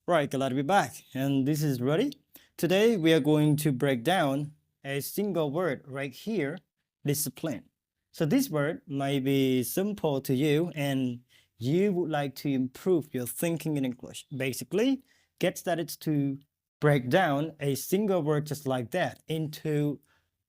Right, glad to be back. And this is ready. Today we are going to break down a single word right here, discipline. So this word might be simple to you and you would like to improve your thinking in English. Basically, get started to break down a single word just like that into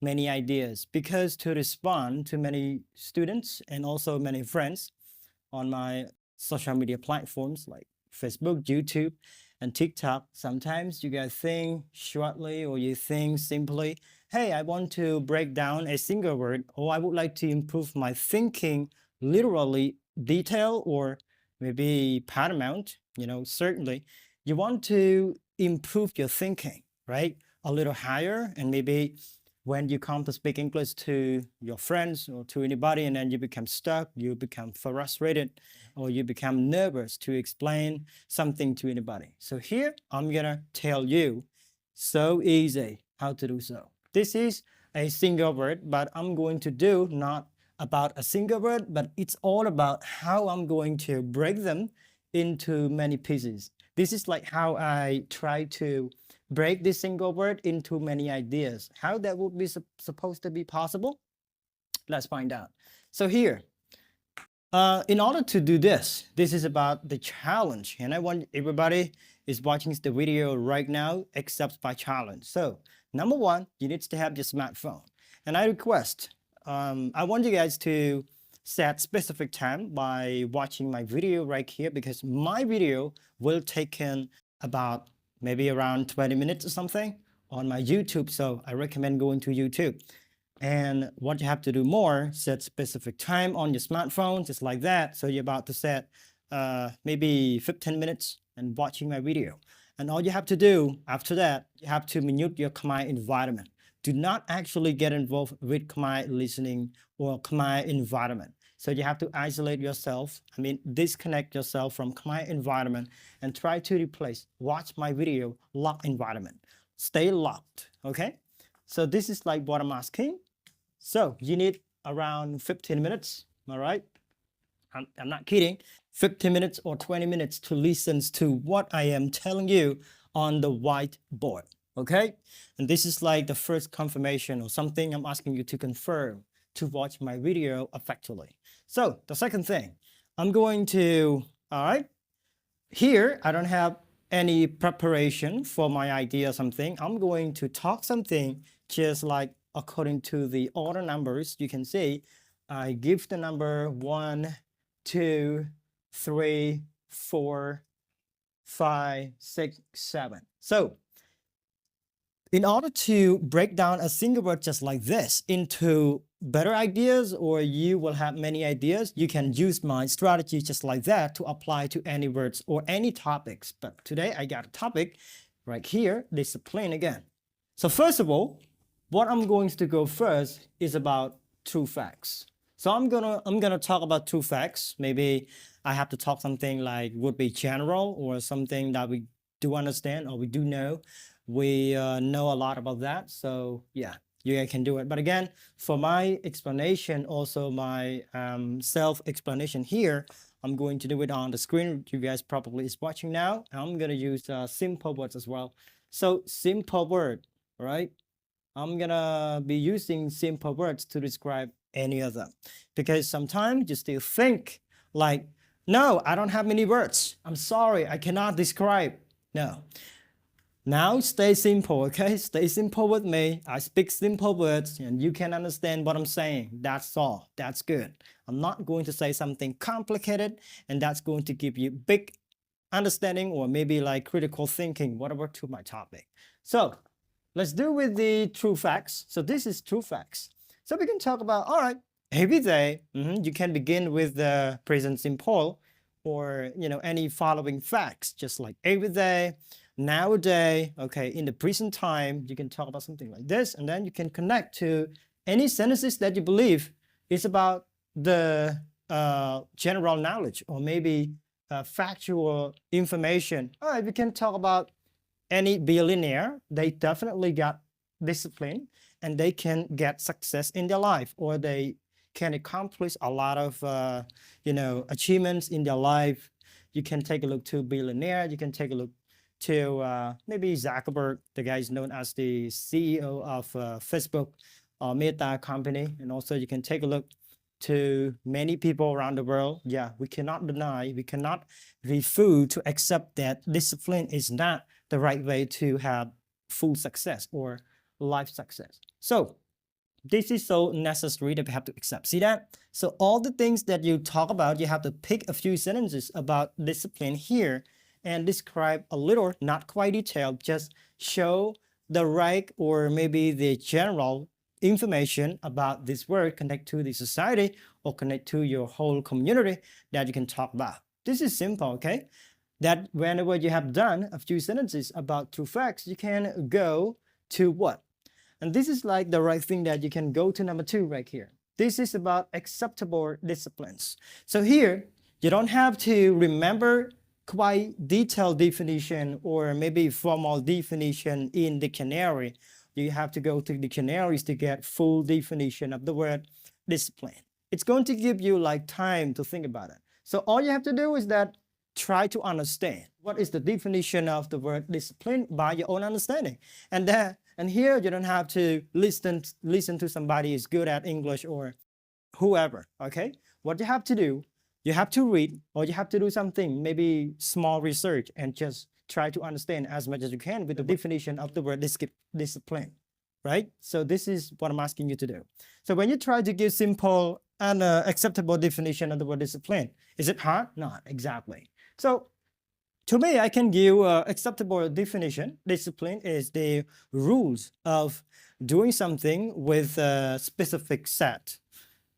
many ideas because to respond to many students and also many friends on my social media platforms like Facebook, YouTube, and TikTok, sometimes you guys think shortly or you think simply, hey, I want to break down a single word, or I would like to improve my thinking literally detail or maybe paramount, certainly. You want to improve your thinking, right? A little higher and maybe when you come to speak English to your friends or to anybody, and then you become stuck, you become frustrated, or you become nervous to explain something to anybody. So here I'm gonna tell you so easy how to do so. This is a single word, but I'm going to do not about a single word, but it's all about how I'm going to break them into many pieces. This is like how I try to break this single word into many ideas. How that would be supposed to be possible? Let's find out. So here, in order to do this is about the challenge, and I want everybody is watching the video right now accepts my challenge. So number one, you need to have your smartphone, and I request, I want you guys to set specific time by watching my video right here because my video will take in about maybe around 20 minutes or something on my YouTube. So I recommend going to YouTube. And what you have to do more, set specific time on your smartphone, just like that. So you're about to set maybe 15 minutes and watching my video. And all you have to do after that, you have to mute your Khmer environment. Do not actually get involved with Khmer listening or Khmer environment. So you have to isolate yourself, disconnect yourself from Khmer environment and try to replace, watch my video, lock environment. Stay locked, okay? So this is like what I'm asking. So you need around 15 minutes, all right? I'm not kidding. 15 minutes or 20 minutes to listen to what I am telling you on the whiteboard, okay? And this is like the first confirmation or something I'm asking you to confirm to watch my video effectively. So the second thing, I'm going to, all right? Here, I don't have any preparation for my idea or something. I'm going to talk something just like according to the order numbers. You can see I give the number 1, 2, 3, 4, 5, 6, 7. So in order to break down a single word just like this into better ideas, or you will have many ideas, you can use my strategy just like that to apply to any words or any topics. But today I got a topic right here, discipline again. So first of all, what I'm going to go first is about true facts. So I'm gonna talk about true facts. Maybe I have to talk something like would be general or something that we do understand or we do know. We know a lot about that. So yeah, you guys can do it. But again, for my explanation, also my self-explanation here, I'm going to do it on the screen. You guys probably is watching now. I'm gonna use simple words as well. So simple word, right? I'm gonna be using simple words to describe any of them because sometimes you still think like, no, I don't have many words. I'm sorry, I cannot describe. No. Now stay simple, okay? Stay simple with me. I speak simple words and you can understand what I'm saying. That's all. That's good. I'm not going to say something complicated and that's going to give you big understanding or maybe like critical thinking, whatever to my topic. So let's do with the true facts. So this is true facts. So we can talk about, all right, every day, you can begin with the present simple or, any following facts, just like every day, nowadays, okay, in the present time, you can talk about something like this, and then you can connect to any sentences that you believe is about the general knowledge or maybe factual information. All right, we can talk about any billionaire. They definitely got discipline and they can get success in their life, or they can accomplish a lot of achievements in their life. You can take a look to billionaire. You can take a look to maybe Zuckerberg, the guy is known as the CEO of Facebook or Meta company. And also you can take a look to many people around the world. Yeah, we cannot deny, we cannot refuse to accept that discipline is not the right way to have full success or life success. So this is so necessary that we have to accept. See that? So all the things that you talk about, you have to pick a few sentences about discipline here and describe a little, not quite detailed, just show the right or maybe the general information about this word connect to the society or connect to your whole community that you can talk about. This is simple, okay? That whenever you have done a few sentences about true facts, you can go to what? And this is like the right thing that you can go to number 2 right here. This is about acceptable disciplines. So here, you don't have to remember quite detailed definition or maybe formal definition in dictionary. You have to go to dictionaries to get full definition of the word discipline. It's going to give you like time to think about it. So all you have to do is that try to understand what is the definition of the word discipline by your own understanding. And here you don't have to listen to somebody who's good at English or whoever, okay? What you have to do, you have to read or you have to do something, maybe small research and just try to understand as much as you can with the definition of the word discipline, right? So this is what I'm asking you to do. So when you try to give simple and acceptable definition of the word discipline, is it hard? Not exactly. So to me, I can give acceptable definition. Discipline is the rules of doing something with a specific set,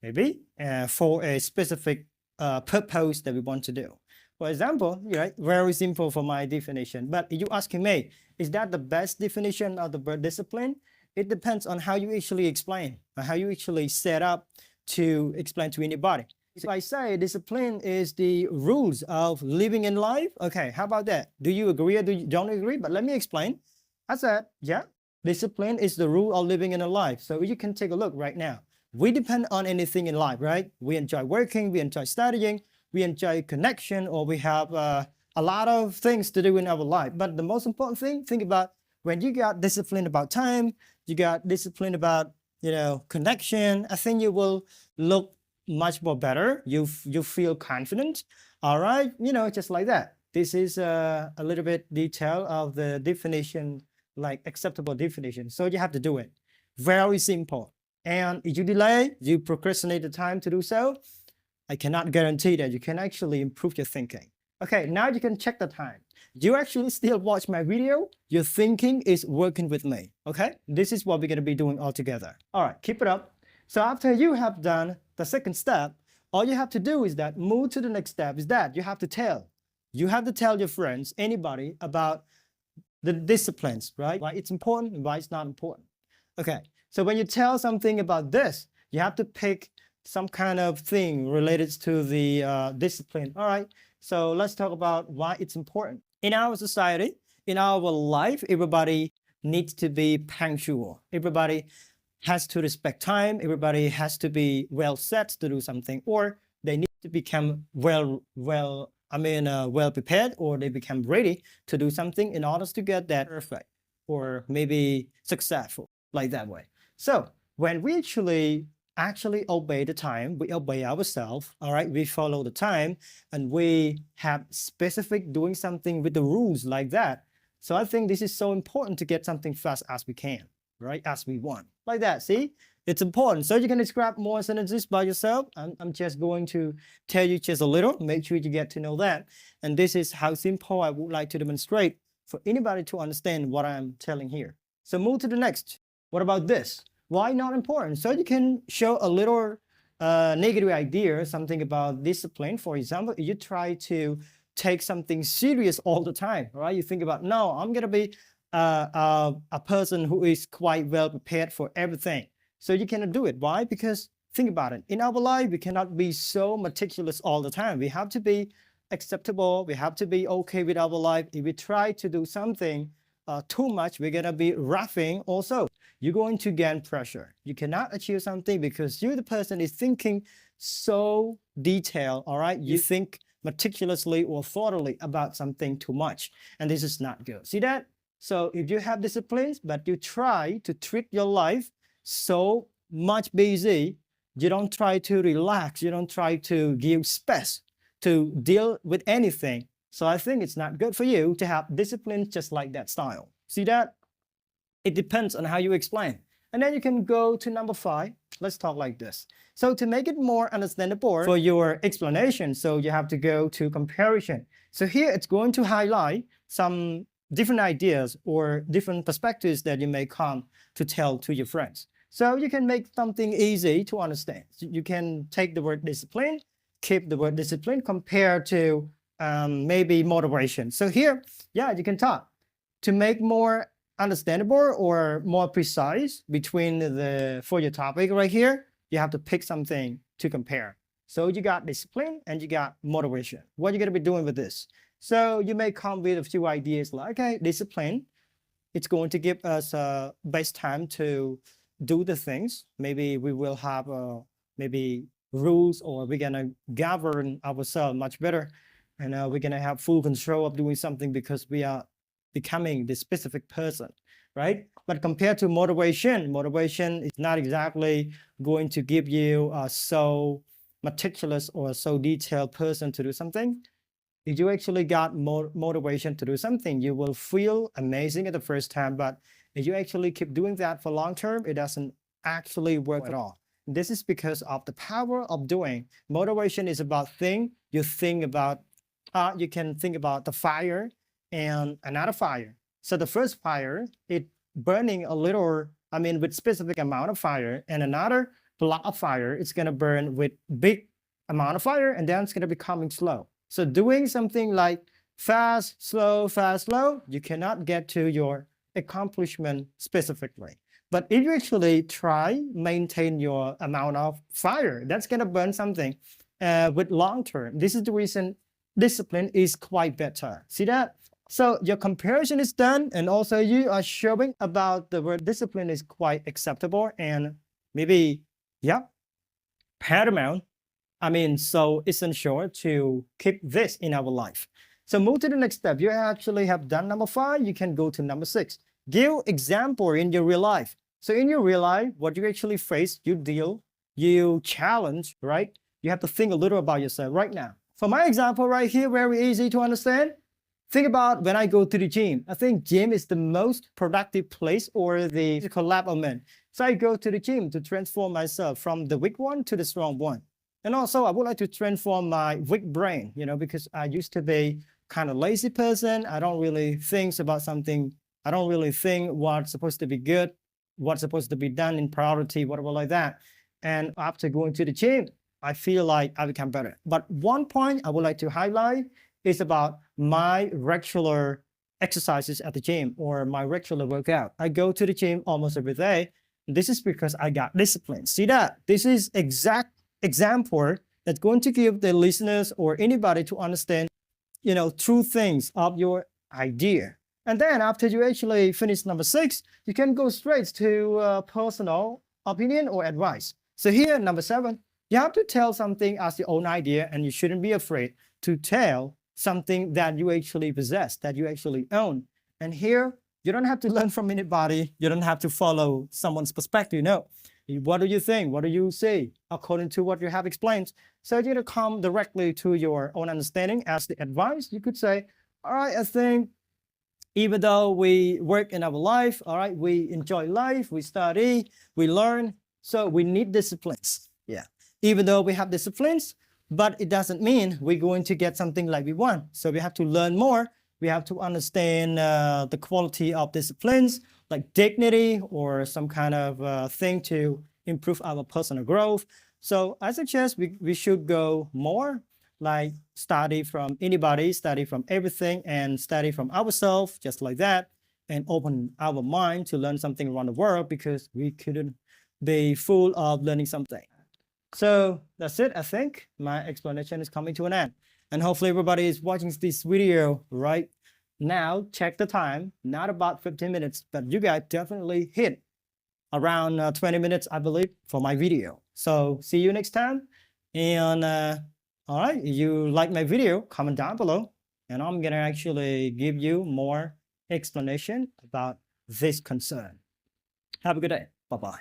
maybe for a specific purpose that we want to do. For example, right, very simple for my definition. But you asking me, is that the best definition of the word discipline? It depends on how you actually explain, or how you actually set up to explain to anybody. If I say discipline is the rules of living in life, okay, how about that? Do you agree or don't agree? But let me explain. I said, yeah, discipline is the rule of living in a life. So you can take a look right now. We depend on anything in life, right? We enjoy working, we enjoy studying, we enjoy connection, or we have a lot of things to do in our life. But the most important thing, think about when you got discipline about time, you got discipline about, connection, I think you will look much more better. You feel confident. All right, just like that. This is a little bit detail of the definition, like acceptable definition. So you have to do it. Very simple. And if you delay, you procrastinate the time to do so, I cannot guarantee that you can actually improve your thinking. Okay, now you can check the time. You actually still watch my video. Your thinking is working with me. Okay, this is what we're going to be doing all together. All right, keep it up. So after you have done the second step, all you have to do is that move to the next step is that you have to tell. You have to tell your friends, anybody, about the disciplines, right? Why it's important and why it's not important. Okay, so when you tell something about this, you have to pick some kind of thing related to the discipline. All right, so let's talk about why it's important. In our society, in our life, everybody needs to be punctual. Everybody has to respect time. Everybody has to be well set to do something, or they need to become well prepared, or they become ready to do something in order to get that perfect or maybe successful, like that way. So when we actually obey the time, we obey ourselves, all right, we follow the time, and we have specific doing something with the rules like that. So I think this is so important to get something fast as we can, right, as we want, like that. See, it's important. So you can describe more sentences by yourself. I'm just going to tell you just a little, make sure you get to know that. And this is how simple I would like to demonstrate for anybody to understand what I'm telling here. So move to the next. What about this? Why not important? So you can show a little negative idea, something about discipline. For example, you try to take something serious all the time, right? You think about, no, I'm going to be a person who is quite well prepared for everything. So you cannot do it. Why? Because think about it. In our life, we cannot be so meticulous all the time. We have to be acceptable. We have to be okay with our life. If we try to do something too much, we're going to be roughing also. You're going to gain pressure. You cannot achieve something because you, the person, is thinking so detailed, all right? You think meticulously or thoroughly about something too much. And this is not good. See that? So if you have disciplines, but you try to treat your life so much busy, you don't try to relax, you don't try to give space to deal with anything. So I think it's not good for you to have discipline just like that style. See that? It depends on how you explain. And then you can go to number 5. Let's talk like this. So to make it more understandable for your explanation, so you have to go to comparison. So here it's going to highlight some different ideas or different perspectives that you may come to tell to your friends. So you can make something easy to understand. You can take the word discipline, keep the word discipline compared to maybe motivation. So here, yeah, you can talk to make more understandable or more precise between for your topic right here. You have to pick something to compare. So you got discipline and you got motivation. What are you going to be doing with this? So you may come with a few ideas like, okay, discipline, it's going to give us best time to do the things. Maybe we will have maybe rules, or we're going to govern ourselves much better. And we're going to have full control of doing something because we are becoming the specific person, right? But compared to motivation, motivation is not exactly going to give you a so meticulous or so detailed person to do something. If you actually got motivation to do something, you will feel amazing at the first time. But if you actually keep doing that for long term, it doesn't actually work at all. This is because of the power of doing. Motivation is about you think about, you can think about the fire and another fire. So the first fire, it burning a little, with specific amount of fire, and another block of fire, it's gonna burn with big amount of fire, and then it's gonna be coming slow. So doing something like fast, slow, you cannot get to your accomplishment specifically. But if you actually try, maintain your amount of fire, that's gonna burn something with long term. This is the reason discipline is quite better. See that? So your comparison is done, and also you are showing about the word discipline is quite acceptable and maybe, yeah, paramount. So essential to keep this in our life. So move to the next step. You actually have done number 5. You can go to number 6. Give example in your real life. So in your real life, what you actually face, you deal, you challenge, right? You have to think a little about yourself right now. For my example right here, very easy to understand. Think about when I go to the gym. I think gym is the most productive place or the physical development. So I go to the gym to transform myself from the weak one to the strong one. And also I would like to transform my weak brain, because I used to be kind of lazy person. I don't really think about something. I don't really think what's supposed to be good, what's supposed to be done in priority, whatever like that. And after going to the gym, I feel like I become better. But one point I would like to highlight is about my regular exercises at the gym or my regular workout. I go to the gym almost every day. This is because I got discipline. See that? This is exact example that's going to give the listeners or anybody to understand, true things of your idea. And then after you actually finish number 6, you can go straight to personal opinion or advice. So here, number 7, you have to tell something as your own idea, and you shouldn't be afraid to tell something that you actually possess, that you actually own. And here, you don't have to learn from anybody. You don't have to follow someone's perspective. No. What do you think? What do you say according to what you have explained? So you're to come directly to your own understanding as the advice. You could say, all right, I think even though we work in our life, all right, we enjoy life, we study, we learn, so we need disciplines. Yeah. Even though we have disciplines, but it doesn't mean we're going to get something like we want. So we have to learn more. We have to understand the quality of disciplines, like dignity or some kind of thing to improve our personal growth. So I suggest we should go more like study from anybody, study from everything, and study from ourselves, just like that, and open our mind to learn something around the world, because we couldn't be full of learning something. So that's it. I think my explanation is coming to an end. And hopefully everybody is watching this video right now. Check the time, not about 15 minutes, but you guys definitely hit around 20 minutes, I believe, for my video. So see you next time. And All right, you like my video, comment down below, and I'm gonna actually give you more explanation about this concern. Have a good day. Bye-bye.